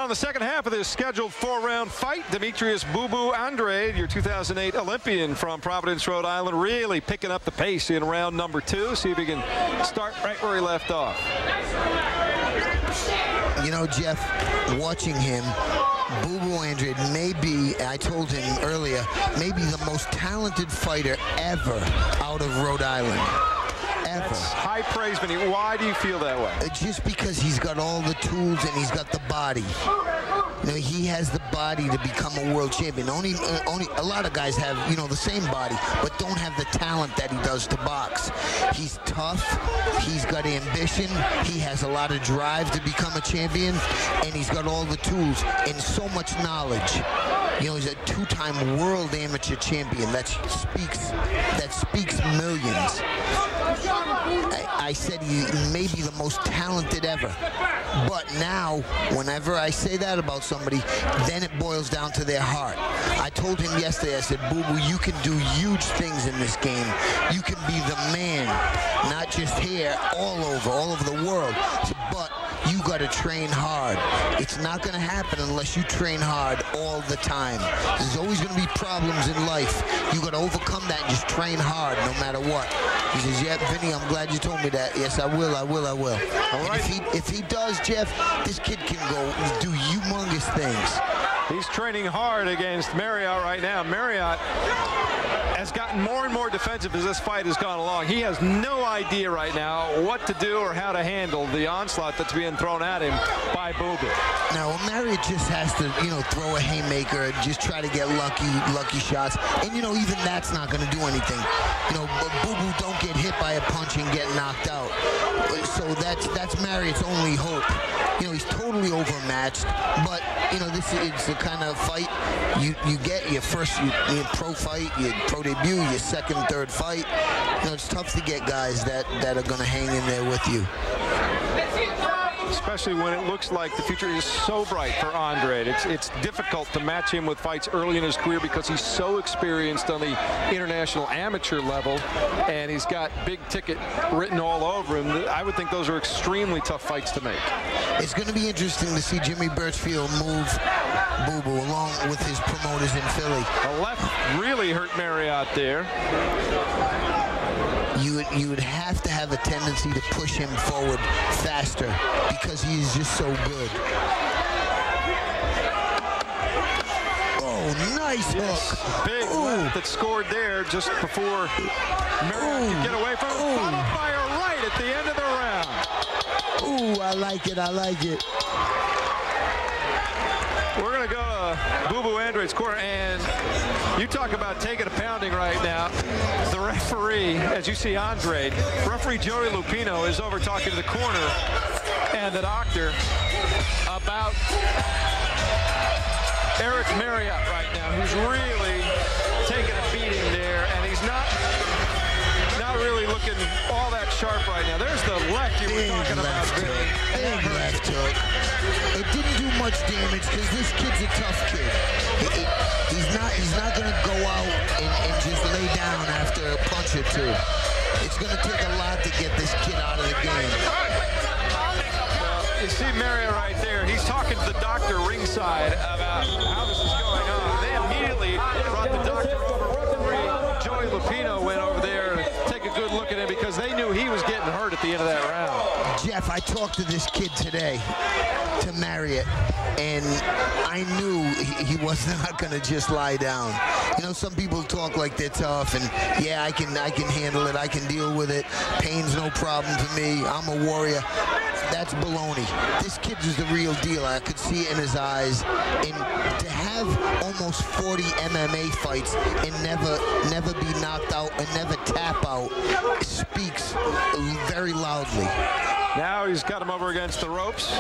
the second half of this scheduled 4-round fight. Demetrius "Boo-Boo" Andrade, your 2008 Olympian from Providence, Rhode Island, really picking up the pace in round number 2. See if he can start right where he left off. You know, Jeff, watching him, Boo-Boo Andrade may be, I told him earlier, maybe the most talented fighter ever out of Rhode Island. Ever. That's high praise, Vinny. Why do you feel that way? Just because he's got all the tools and he's got the body. You know, he has the body to become a world champion. Only a lot of guys have, you know, the same body, but don't have the talent that he does to box. He's tough. He's got ambition. He has a lot of drive to become a champion, and he's got all the tools and so much knowledge. You know, he's a 2-time world amateur champion. That speaks millions. I said he may be the most talented ever. But now, whenever I say that about somebody, then it boils down to their heart. I told him yesterday, I said, Boo-Boo, you can do huge things in this game. You can be the man, not just here, all over the world. But you got to train hard. It's not going to happen unless you train hard all the time. There's always going to be problems in life. You got to overcome that and just train hard no matter what. He says, yeah, Vinny, I'm glad you told me that. Yes, I will. All right. If he does, Jeff, this kid can go do humongous things. He's training hard against Marriott right now. Marriott has gotten more and more defensive as this fight has gone along. He has no idea right now what to do or how to handle the onslaught that's being thrown at him by Boo-Boo. Now, Marriott just has to, you know, throw a haymaker, just try to get lucky shots. And, you know, even that's not going to do anything. You know, Boo-Boo don't get hit by a punch and get knocked out. So that's Marriott's only hope. You know, he's totally overmatched, but, you know, it's the kind of fight you get your first your pro fight, your pro debut, your second, third fight. You know, it's tough to get guys that are going to hang in there with you. Especially when it looks like the future is so bright for Andrade. It's difficult to match him with fights early in his career because he's so experienced on the international amateur level, and he's got big ticket written all over him. I would think those are extremely tough fights to make. It's going to be interesting to see Jimmy Birchfield move Boo-Boo along with his promoters in Philly. The left really hurt Marriott there. You would have to have a tendency to push him forward faster because he is just so good. Oh, nice hook. Big left that scored there just before Marriott could get away from it. Followed by a right at the end of the round. Ooh, I like it. We're going to go to Boo-Boo Andrade's corner, and you talk about taking a pounding right now. The referee, as you see Andrade, referee Joey Lupino is over talking to the corner and the doctor about Eric Marriott right now, who's really taking a beating there, and he's not really looking all that sharp right now. There's the left you were talking about. Big left hook. It didn't do much damage because this kid's a tough kid. He's not going to go out and just lay down after a punch or two. It's going to take a lot to get this kid out of the game. Well, you see Marriott right there. He's talking to the doctor ringside about how this is going on. They immediately brought the doctor over. Joey Lupino went over there to take a good look at him because they knew he was getting hurt at the end of that round. Jeff, I talked to this kid today, to Marriott, and I knew he was not going to just lie down. You know, some people talk like they're tough, and yeah, I can handle it, I can deal with it. Pain's no problem to me. I'm a warrior. That's baloney. This kid is the real deal. I could see it in his eyes. And to have almost 40 MMA fights and never be knocked out and never tap out speaks very loudly. Now he's got him over against the ropes.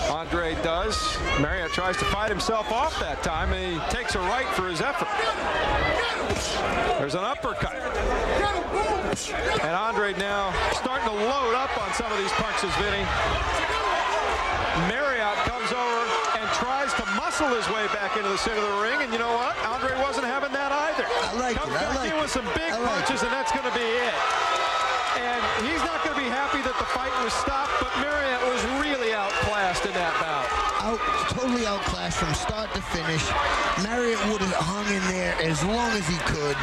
Andrade does. Marriott tries to fight himself off that time, and he takes a right for his effort. There's an uppercut. And Andrade now starting to load up on some of these punches, Vinny. Marriott comes over and tries to muscle his way back into the center of the ring, and you know what? Andrade wasn't having that either. Comes back in with some big punches, and that's going to be it. And he's not going to be happy that the fight was stopped, but Marriott was really outclassed in that bout. I from start to finish. Marriott would have hung in there as long as he could,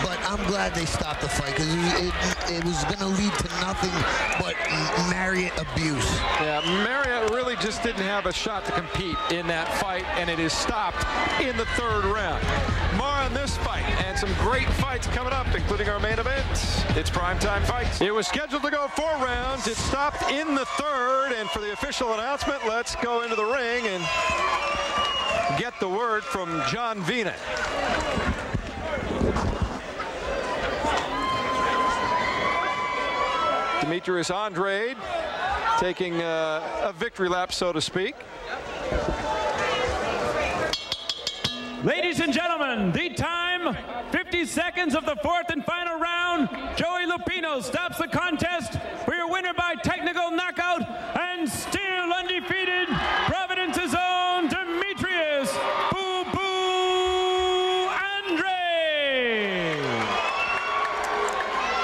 but I'm glad they stopped the fight because it was going to lead to nothing but Marriott abuse. Yeah, Marriott really just didn't have a shot to compete in that fight, and it is stopped in the third round. More on this fight and some great fights coming up, including our main event. It's Primetime Fights. It was scheduled to go 4 rounds. It stopped in the third, and for the official announcement, let's go into the ring and get the word from John Vina. Demetrius Andrade taking a victory lap, so to speak. Ladies and gentlemen, the time, 50 seconds of the 4th and final round. Joey Lupino stops the contest for your winner by technical knockout and still undefeated, Providence's own Demetrius Boo Boo Andrade.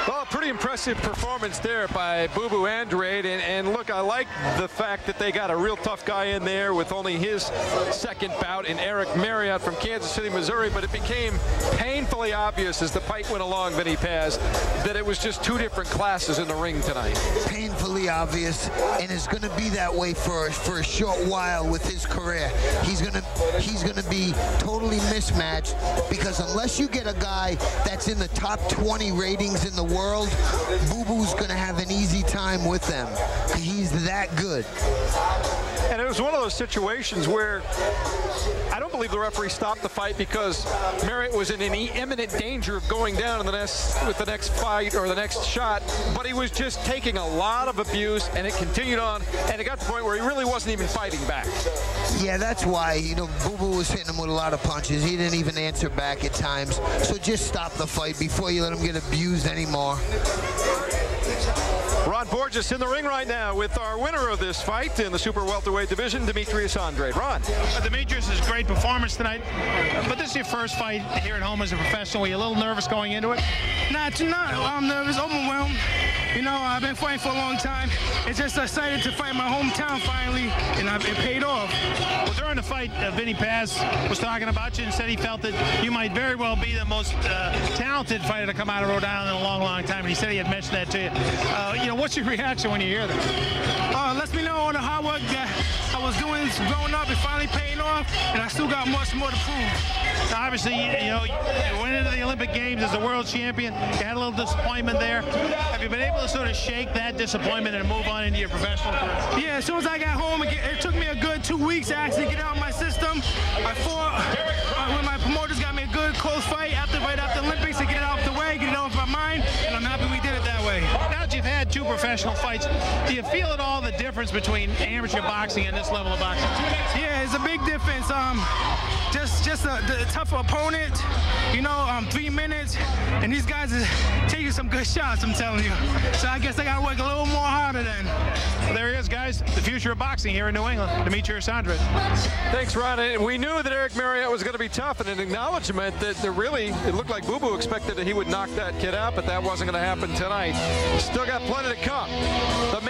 Well, a pretty impressive performance there by Boo Boo Andrade, and look, I like the fact that they got a real tough guy in there with only his second bout in Eric Marriott from Kansas City, Missouri, but it became painfully obvious as the fight went along, Vinny Paz, that it was just 2 different classes in the ring tonight. Painfully obvious, and it's going to be that way for a short while with his career. He's gonna be totally mismatched, because unless you get a guy that's in the top 20 ratings in the world, Boo Boo's going to have an easy time with them. He's that good. And it was one of those situations where I don't believe the referee stopped the fight because Marriott was in any imminent danger of going down in with the next fight or the next shot, but he was just taking a lot of abuse, and it continued on, and it got to the point where he really wasn't even fighting back. Yeah, that's why, you know, Boo Boo was hitting him with a lot of punches. He didn't even answer back at times. So just stop the fight before you let him get abused anymore. Ron Borges in the ring right now with our winner of this fight in the super welterweight division, Demetrius Andrade. Ron. Demetrius is a great performance tonight, but this is your first fight here at home as a professional. Were you a little nervous going into it? Not. I'm nervous, overwhelmed. You know, I've been fighting for a long time. It's just excited to fight my hometown finally, and it paid off. Well, during the fight, Vinny Paz was talking about you and said he felt that you might very well be the most talented fighter to come out of Rhode Island in a long, long time, and he said he had mentioned that to you. You know, what's your reaction when you hear that? Lets me know all the hard work that I was doing growing up and finally paying off, and I still got much more to prove. Now, obviously, you know, you went into the Olympic Games as a world champion. You had a little disappointment there. Have you been able to sort of shake that disappointment and move on into your professional career? Yeah, as soon as I got home, it took me a good 2 weeks to actually get out of my system. I fought when my promoters got me a good close fight right after the Olympics to get it out of the way, get it off my mind, and I'm happy we did it that way. Now that you've had 2 professional fights, do you feel at all the difference between amateur boxing and this level of boxing? Yeah, it's a big difference. Just a tough opponent, you know, 3 minutes, and these guys are taking some good shots, I'm telling you. So I guess I got to work a little more harder then. Well, there he is, guys. The future of boxing here in New England. Demetrius Andrade. Thanks, Ron. We knew that Eric Marriott was going to be tough, and an acknowledgement that it looked like Boo Boo expected that he would knock that kid out, but that wasn't going to happen tonight. Still got plenty to come. The